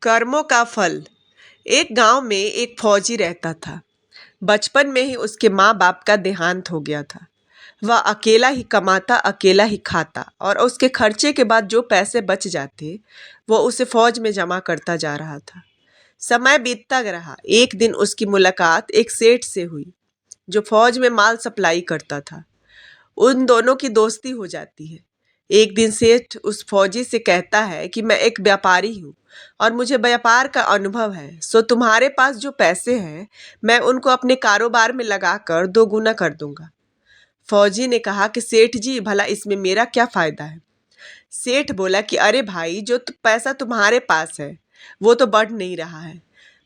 कर्मों का फल। एक गांव में एक फौजी रहता था। बचपन में ही उसके माँ बाप का देहांत हो गया था। वह अकेला ही कमाता, अकेला ही खाता और उसके खर्चे के बाद जो पैसे बच जाते वो उसे फौज में जमा करता जा रहा था। समय बीतता रहा। एक दिन उसकी मुलाकात एक सेठ से हुई जो फौज में माल सप्लाई करता था। उन दोनों की दोस्ती हो जाती है। एक दिन सेठ उस फौजी से कहता है कि मैं एक व्यापारी हूँ और मुझे व्यापार का अनुभव है, सो तुम्हारे पास जो पैसे हैं मैं उनको अपने कारोबार में लगाकर 2 गुना कर दूंगा। फौजी ने कहा कि सेठ जी, भला इसमें मेरा क्या फायदा है। सेठ बोला कि अरे भाई, जो पैसा तुम्हारे पास है वो तो बढ़ नहीं रहा है,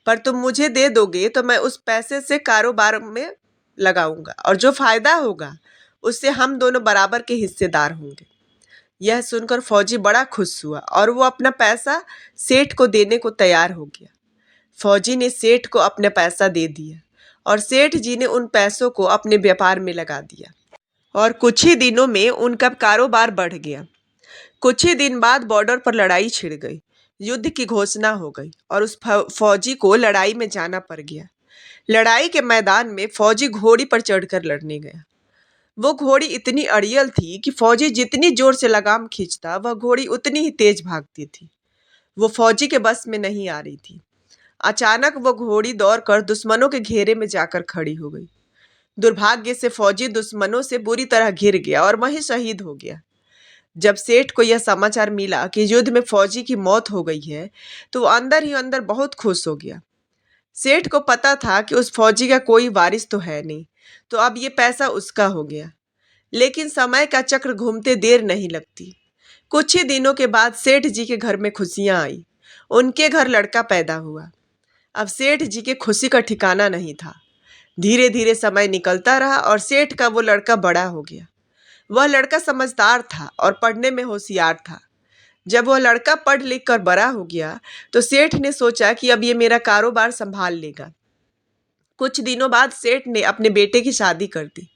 पर तुम मुझे दे दोगे तो मैं उस पैसे से कारोबार में लगाऊंगा और जो फायदा होगा उससे हम दोनों बराबर के हिस्सेदार होंगे। यह सुनकर फौजी बड़ा खुश हुआ और वो अपना पैसा सेठ को देने को तैयार हो गया। फौजी ने सेठ को अपना पैसा दे दिया और सेठ जी ने उन पैसों को अपने व्यापार में लगा दिया और कुछ ही दिनों में उनका कारोबार बढ़ गया। कुछ ही दिन बाद बॉर्डर पर लड़ाई छिड़ गई। युद्ध की घोषणा हो गई और उस फौजी को लड़ाई में जाना पड़ गया। लड़ाई के मैदान में फौजी घोड़ी पर चढ़कर लड़ने गया। वो घोड़ी इतनी अड़ियल थी कि फौजी जितनी जोर से लगाम खींचता वह घोड़ी उतनी ही तेज भागती थी। वो फौजी के बस में नहीं आ रही थी। अचानक वो घोड़ी दौड़कर दुश्मनों के घेरे में जाकर खड़ी हो गई। दुर्भाग्य से फौजी दुश्मनों से बुरी तरह घिर गया और वहीं शहीद हो गया। जब सेठ को यह समाचार मिला कि युद्ध में फौजी की मौत हो गई है तो वो अंदर ही अंदर बहुत खुश हो गया। सेठ को पता था कि उस फौजी का कोई वारिस तो है नहीं, तो अब ये पैसा उसका हो गया। लेकिन समय का चक्र घूमते देर नहीं लगती। कुछ ही दिनों के बाद सेठ जी के घर में खुशियां आई। उनके घर लड़का पैदा हुआ। अब सेठ जी के खुशी का ठिकाना नहीं था। धीरे धीरे समय निकलता रहा और सेठ का वो लड़का बड़ा हो गया। वह लड़का समझदार था और पढ़ने में होशियार था। जब वह लड़का पढ़ लिख कर बड़ा हो गया तो सेठ ने सोचा कि अब ये मेरा कारोबार संभाल लेगा। कुछ दिनों बाद सेठ ने अपने बेटे की शादी कर दी,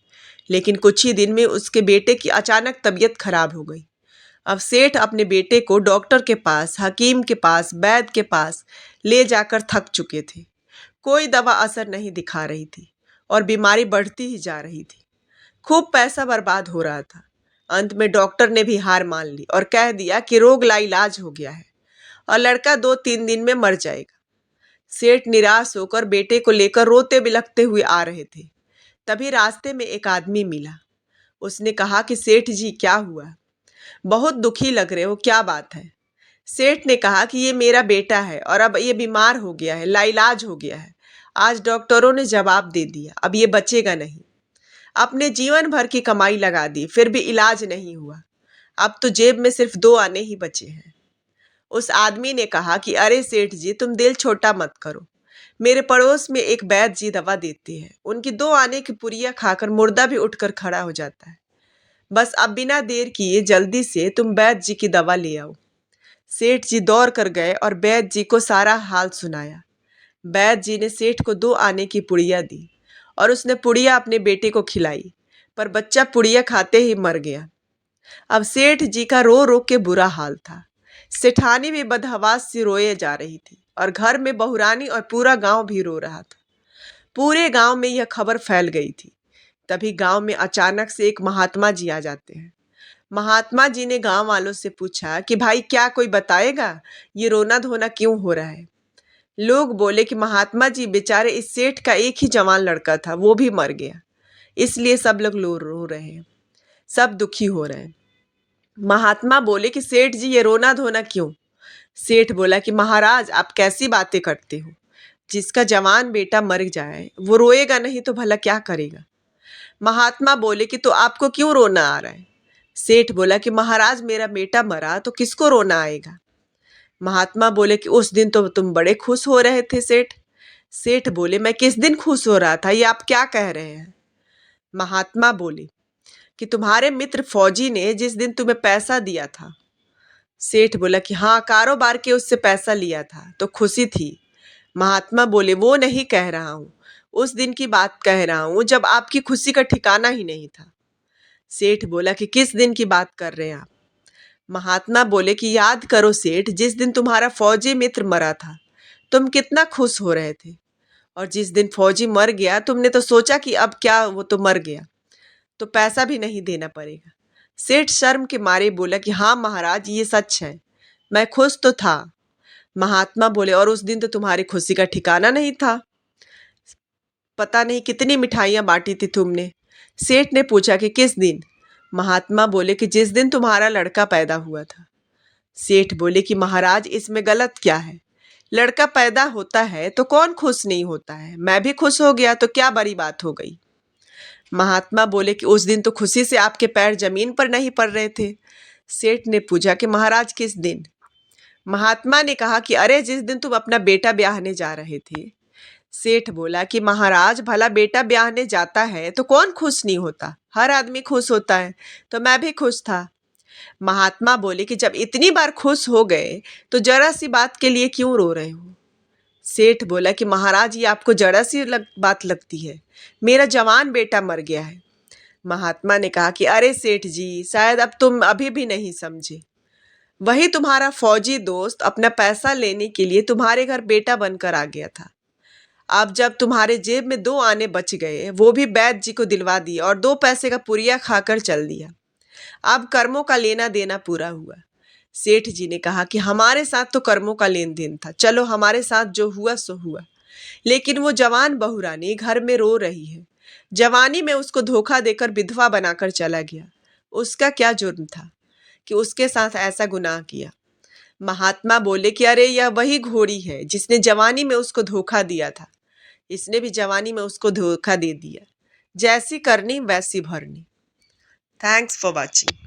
लेकिन कुछ ही दिन में उसके बेटे की अचानक तबीयत खराब हो गई। अब सेठ अपने बेटे को डॉक्टर के पास, हकीम के पास, वैद्य के पास ले जाकर थक चुके थे। कोई दवा असर नहीं दिखा रही थी और बीमारी बढ़ती ही जा रही थी। खूब पैसा बर्बाद हो रहा था। अंत में डॉक्टर ने भी हार मान ली और कह दिया कि रोग लाइलाज हो गया है और लड़का 2-3 दिन में मर जाएगा। सेठ निराश होकर बेटे को लेकर रोते बिलखते हुए आ रहे थे। तभी रास्ते में एक आदमी मिला। उसने कहा कि सेठ जी, क्या हुआ? बहुत दुखी लग रहे हो, क्या बात है? सेठ ने कहा कि ये मेरा बेटा है और अब ये बीमार हो गया है, लाइलाज हो गया है। आज डॉक्टरों ने जवाब दे दिया, अब ये बचेगा नहीं। अपने जीवन भर की कमाई लगा दी, फिर भी इलाज नहीं हुआ। अब तो जेब में सिर्फ 2 आने ही बचे हैं। उस आदमी ने कहा कि अरे सेठ जी, तुम दिल छोटा मत करो। मेरे पड़ोस में एक वैद्य जी दवा देते हैं। उनकी 2 आने की पुड़िया खाकर मुर्दा भी उठकर खड़ा हो जाता है। बस अब बिना देर किए जल्दी से तुम वैद्य जी की दवा ले आओ। सेठ जी दौड़ कर गए और वैद्य जी को सारा हाल सुनाया। वैद्य जी ने सेठ को 2 आने की पुड़िया दी और उसने पुड़िया अपने बेटे को खिलाई, पर बच्चा पुड़िया खाते ही मर गया। अब सेठ जी का रो रो के बुरा हाल था। सेठानी भी बदहवास से रोए जा रही थी और घर में बहुरानी और पूरा गांव भी रो रहा था। पूरे गांव में यह खबर फैल गई थी। तभी गांव में अचानक से एक महात्मा जी आ जाते हैं। महात्मा जी ने गांव वालों से पूछा कि भाई, क्या कोई बताएगा ये रोना धोना क्यों हो रहा है? लोग बोले कि महात्मा जी, बेचारे इस सेठ का एक ही जवान लड़का था, वो भी मर गया, इसलिए सब लोग रो रहे हैं, सब दुखी हो रहे हैं। महात्मा बोले कि सेठ जी, ये रोना धोना क्यों? सेठ बोला कि महाराज, आप कैसी बातें करते हो? जिसका जवान बेटा मर जाए वो रोएगा नहीं तो भला क्या करेगा? महात्मा बोले कि तो आपको क्यों रोना आ रहा है? सेठ बोला कि महाराज, मेरा बेटा मरा तो किसको रोना आएगा? महात्मा बोले कि उस दिन तो तुम बड़े खुश हो रहे थे सेठ। सेठ बोले, मैं किस दिन खुश हो रहा था, ये आप क्या कह रहे हैं? महात्मा बोले कि तुम्हारे मित्र फौजी ने जिस दिन तुम्हें पैसा दिया था। सेठ बोला कि हाँ, कारोबार के उससे पैसा लिया था तो खुशी थी। महात्मा बोले, वो नहीं कह रहा हूँ, उस दिन की बात कह रहा हूँ जब आपकी खुशी का ठिकाना ही नहीं था। सेठ बोला कि किस दिन की बात कर रहे हैं आप? महात्मा बोले कि याद करो सेठ, जिस दिन तुम्हारा फौजी मित्र मरा था तुम कितना खुश हो रहे थे, और जिस दिन फौजी मर गया तुमने तो सोचा कि अब क्या, वो तो मर गया, तो पैसा भी नहीं देना पड़ेगा। सेठ शर्म के मारे बोला कि हाँ महाराज, ये सच है, मैं खुश तो था। महात्मा बोले, और उस दिन तो तुम्हारी खुशी का ठिकाना नहीं था, पता नहीं कितनी मिठाइयाँ बांटी थी तुमने। सेठ ने पूछा कि किस दिन? महात्मा बोले कि जिस दिन तुम्हारा लड़का पैदा हुआ था। सेठ बोले कि महाराज, इसमें गलत क्या है? लड़का पैदा होता है तो कौन खुश नहीं होता है, मैं भी खुश हो गया तो क्या बड़ी बात हो गई। महात्मा बोले कि उस दिन तो खुशी से आपके पैर जमीन पर नहीं पड़ रहे थे। सेठ ने पूछा कि महाराज किस दिन? महात्मा ने कहा कि अरे, जिस दिन तुम अपना बेटा ब्याहने जा रहे थे। सेठ बोला कि महाराज, भला बेटा ब्याहने जाता है तो कौन खुश नहीं होता, हर आदमी खुश होता है, तो मैं भी खुश था। महात्मा बोले कि जब इतनी बार खुश हो गए तो जरा सी बात के लिए क्यों रो रहे हो? सेठ बोला कि महाराज, ये आपको जरा सी बात लगती है, मेरा जवान बेटा मर गया है। महात्मा ने कहा कि अरे सेठ जी, शायद अब तुम अभी भी नहीं समझे। वही तुम्हारा फौजी दोस्त अपना पैसा लेने के लिए तुम्हारे घर बेटा बनकर आ गया था। अब जब तुम्हारे जेब में 2 आने बच गए, वो भी वैद्य जी को दिलवा दिया और 2 पैसे का पुरिया खाकर चल दिया। अब कर्मों का लेना देना पूरा हुआ। सेठ जी ने कहा कि हमारे साथ तो कर्मों का लेन देन था, चलो हमारे साथ जो हुआ सो हुआ, लेकिन वो जवान बहुरानी घर में रो रही है। जवानी में उसको धोखा देकर विधवा बनाकर चला गया, उसका क्या जुर्म था कि उसके साथ ऐसा गुनाह किया? महात्मा बोले कि अरे, यह वही घोड़ी है जिसने जवानी में उसको धोखा दिया था, इसने भी जवानी में उसको धोखा दे दिया। जैसी करनी वैसी भरनी। Thanks for watching.